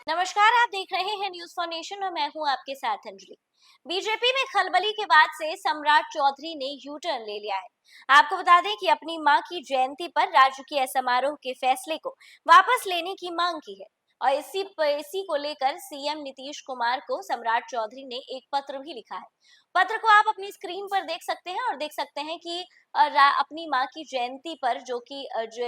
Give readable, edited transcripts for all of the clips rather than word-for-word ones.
नमस्कार, आप देख रहे हैं न्यूज फॉर नेशन और मैं हूं आपके साथ अंजलि। बीजेपी में खलबली के बाद से सम्राट चौधरी ने यू टर्न ले लिया है। आपको बता दें कि अपनी मां की जयंती पर राजकीय समारोह के फैसले को वापस लेने की मांग की है और इसी को लेकर सीएम नीतीश कुमार को सम्राट चौधरी ने एक पत्र भी लिखा है। पत्र को आप अपनी स्क्रीन पर देख सकते हैं और देख सकते हैं कि अपनी मां की जयंती पर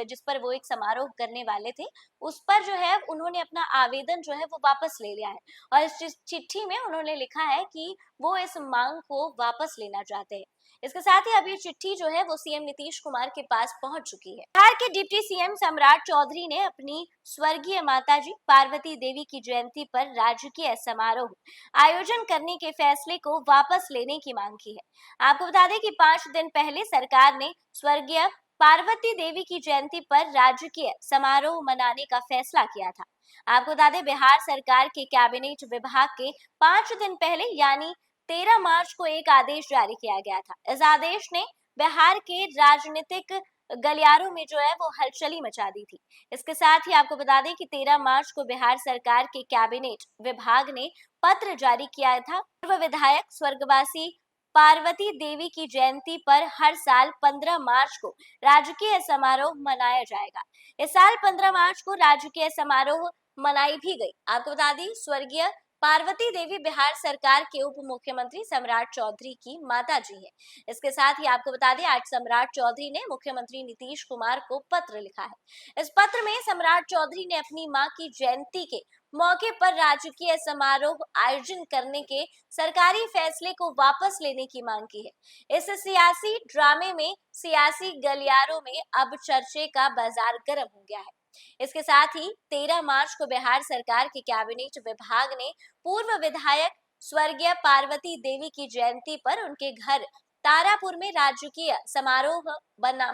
जिस पर वो एक समारोह करने वाले थे, उस पर जो है उन्होंने अपना आवेदन जो है वो वापस ले लिया है और इस चिट्ठी में उन्होंने लिखा है कि वो इस मांग को वापस लेना चाहते हैं। इसके साथ ही अब ये चिट्ठी जो है वो सीएम नीतीश कुमार के पास पहुंच चुकी है। बिहार के डिप्टी सीएम सम्राट चौधरी ने अपनी स्वर्गीय माताजी पार्वती देवी की जयंती पर राजकीय समारोह आयोजन करने के फैसले को वापस लेने की मांग की है। आपको बता दें कि 5 दिन पहले सरकार ने स्वर्गीय पार्वती देवी की जयंती पर राजकीय समारोह मनाने का फैसला किया था। आपको बता दें बिहार सरकार के कैबिनेट विभाग के 5 दिन पहले यानी 13 मार्च को एक आदेश जारी किया गया था। इस आदेश ने बिहार के राजनीतिक गलियारों में जो है वो हलचली मचा दी थी। इसके साथ ही आपको बता दें कि 13 मार्च को बिहार सरकार के कैबिनेट विभाग ने पत्र जारी किया था। पूर्व विधायक स्वर्गवासी पार्वती देवी की जयंती पर हर साल 15 मार्च को राजकीय समारोह मनाया जाएगा। इस साल 15 मार्च को राजकीय समारोह मनाई भी गई। आपको बता दें स्वर्गीय पार्वती देवी बिहार सरकार के उप मुख्यमंत्री सम्राट चौधरी की माता जी हैं। इसके साथ ही आपको बता दें आज सम्राट चौधरी ने मुख्यमंत्री नीतीश कुमार को पत्र लिखा है। इस पत्र में सम्राट चौधरी ने अपनी मां की जयंती के मौके पर राजकीय समारोह आयोजन करने के सरकारी फैसले को वापस लेने की मांग की है। इस सियासी ड्रामे में सियासी गलियारों में अब चर्चे का बाजार गर्म हो गया है। इसके साथ ही 13 मार्च को बिहार सरकार के कैबिनेट विभाग ने पूर्व विधायक स्वर्गीय पार्वती देवी की जयंती पर उनके घर तारापुर में राजकीय समारोह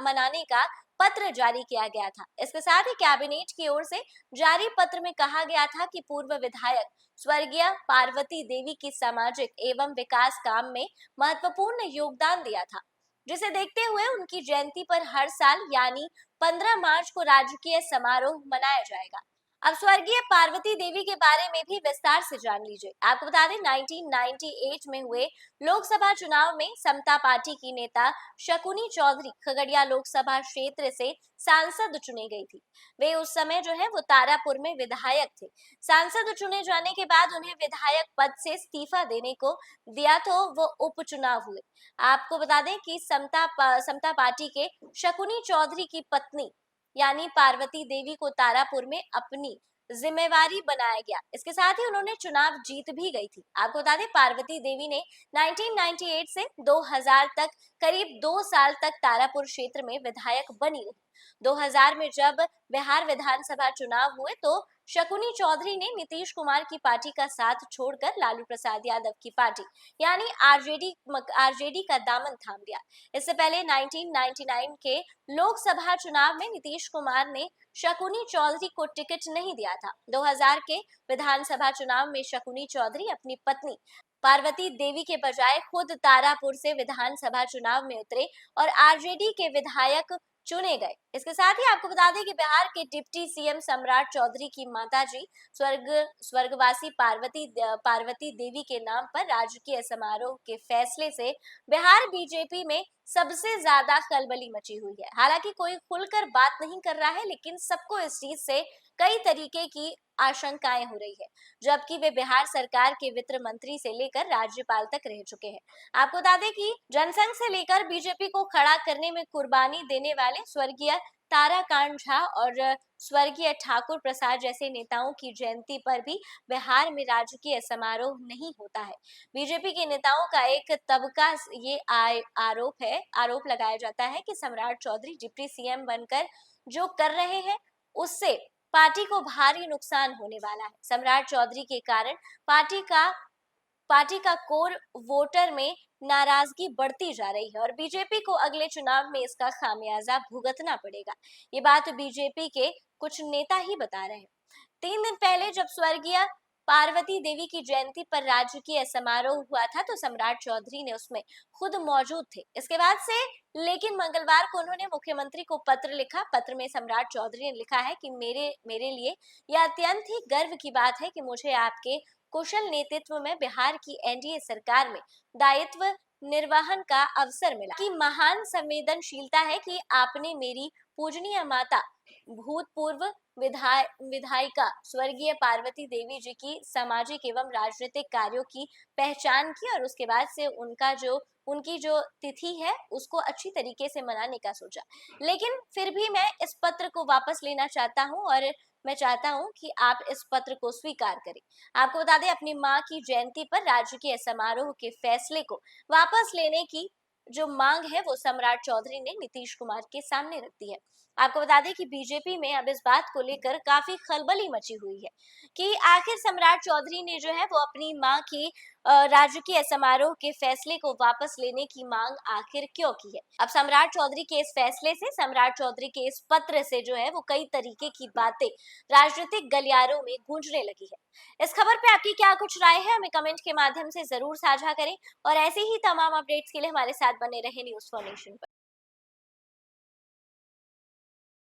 मनाने का पत्र जारी किया गया था। इसके साथ ही कैबिनेट की ओर से जारी पत्र में कहा गया था कि पूर्व विधायक स्वर्गीय पार्वती देवी की सामाजिक एवं विकास काम में महत्वपूर्ण योगदान दिया था, जिसे देखते हुए उनकी जयंती पर हर साल यानी 15 मार्च को राजकीय समारोह मनाया जाएगा। अब स्वर्गीय पार्वती देवी के बारे में भी विस्तार से जान लीजिए। आपको बता दें 1998 में हुए लोकसभा चुनाव में समता पार्टी की नेता शकुनी चौधरी खगड़िया लोकसभा क्षेत्र से सांसद चुनी गई थी। वे उस समय जो है वो तारापुर में विधायक थे। सांसद चुने जाने के बाद उन्हें विधायक पद से इस्तीफा देने को दिया तो वो उपचुनाव हुए। आपको बता दें कि समता पार्टी के शकुनी चौधरी की पत्नी यानी पार्वती देवी को तारापुर में अपनी जिम्मेवारी बनाया गया। इसके साथ ही उन्होंने चुनाव जीत भी गई थी। आपको बता दें पार्वती देवी ने 1998 से 2000 तक करीब 2 साल तक तारापुर क्षेत्र में विधायक बनी रही। 2000 में जब बिहार विधानसभा चुनाव हुए तो शकुनी चौधरी ने नीतीश कुमार की पार्टी का साथ छोड़कर लालू प्रसाद यादव की पार्टी यानी आरजेडी का दामन थाम लिया। इससे पहले 1999 के लोकसभा चुनाव में नीतीश कुमार ने शकुनी चौधरी को टिकट नहीं दिया था। 2000 के विधानसभा चुनाव में शकुनी चौधरी अपनी पत्नी पार्वती देवी के बजाय खुद तारापुर से विधानसभा चुनाव में उतरे और आरजेडी के विधायक चुने गए। इसके साथ ही आपको बता दें कि बिहार के डिप्टी सीएम सम्राट चौधरी की माताजी स्वर्गवासी पार्वती देवी के नाम पर राजकीय समारोह के फैसले से बिहार बीजेपी में सबसे ज्यादा खलबली मची हुई है। हालांकि कोई खुलकर बात नहीं कर रहा है, लेकिन सबको इस चीज से कई तरीके की आशंकाएं हो रही है, जबकि वे बिहार सरकार के वित्त मंत्री से लेकर राज्यपाल तक रह चुके हैं। आपको बता दें कि जनसंघ से लेकर बीजेपी को खड़ा करने में कुर्बानी देने वाले स्वर्गीय ताराकांत झा और स्वर्गीय ठाकुर प्रसाद जैसे नेताओं की जयंती पर भी बिहार में राजकीय समारोह नहीं होता है। बीजेपी के नेताओं का एक तबका ये आरोप लगाया जाता है कि सम्राट चौधरी डिप्टी सीएम बनकर जो कर रहे हैं उससे पार्टी को भारी नुकसान होने वाला है। सम्राट चौधरी के कारण पार्टी का कोर वोटर में नाराजगी बढ़ती जा रही है और बीजेपी को अगले चुनाव में इसका खामियाजा भुगतना पड़ेगा। ये बात बीजेपी के कुछ नेता ही बता रहे हैं। 3 दिन पहले जब स्वर्गीय पार्वती देवी की जयंती पर राजकीय समारोह हुआ था, तो सम्राट चौधरी ने उसमें खुद मौजूद थे। इसके बाद से लेकिन मंगलवार को उन्होंने मुख्यमंत्री को पत्र लिखा। पत्र में सम्राट चौधरी ने लिखा है कि मेरे मेरे लिए यह अत्यंत ही गर्व की बात है कि मुझे आपके कुशल नेतृत्व में बिहार की एनडीए सरकार में दायित्व निर्वहन का अवसर मिला। कि महान संवेदनशीलता है कि आपने मेरी पूजनीय माता भूतपूर्व विधायिका स्वर्गीय पार्वती देवी जी की सामाजिक एवं राजनीतिक कार्यों की पहचान की और उसके बाद से उनकी जो तिथि है उसको अच्छी तरीके से मनाने का सोचा। लेकिन फिर भी मैं इस पत्र को वापस लेना चाहता हूं और मैं चाहता हूं कि आप इस पत्र को स्वीकार करें। आपको बता दें, अपनी मां की जयंती पर राजकीय समारोह के फैसले को वापस लेने की जो मांग है वो सम्राट चौधरी ने नीतीश कुमार के सामने रख दी है। आपको बता दें कि बीजेपी में अब इस बात को लेकर काफी खलबली मची हुई है कि आखिर सम्राट चौधरी ने जो है वो अपनी मां की राजकीय समारोह के फैसले को वापस लेने की मांग आखिर क्यों की है। अब सम्राट चौधरी के इस फैसले से, सम्राट चौधरी के इस पत्र से जो है वो कई तरीके की बातें राजनीतिक गलियारों में गूंजने लगी है। इस खबर पे आपकी क्या कुछ राय है, हमें कमेंट के माध्यम से जरूर साझा करें और ऐसे ही तमाम अपडेट्स के लिए हमारे साथ बने रहे न्यूज़ फॉर नेशन पर।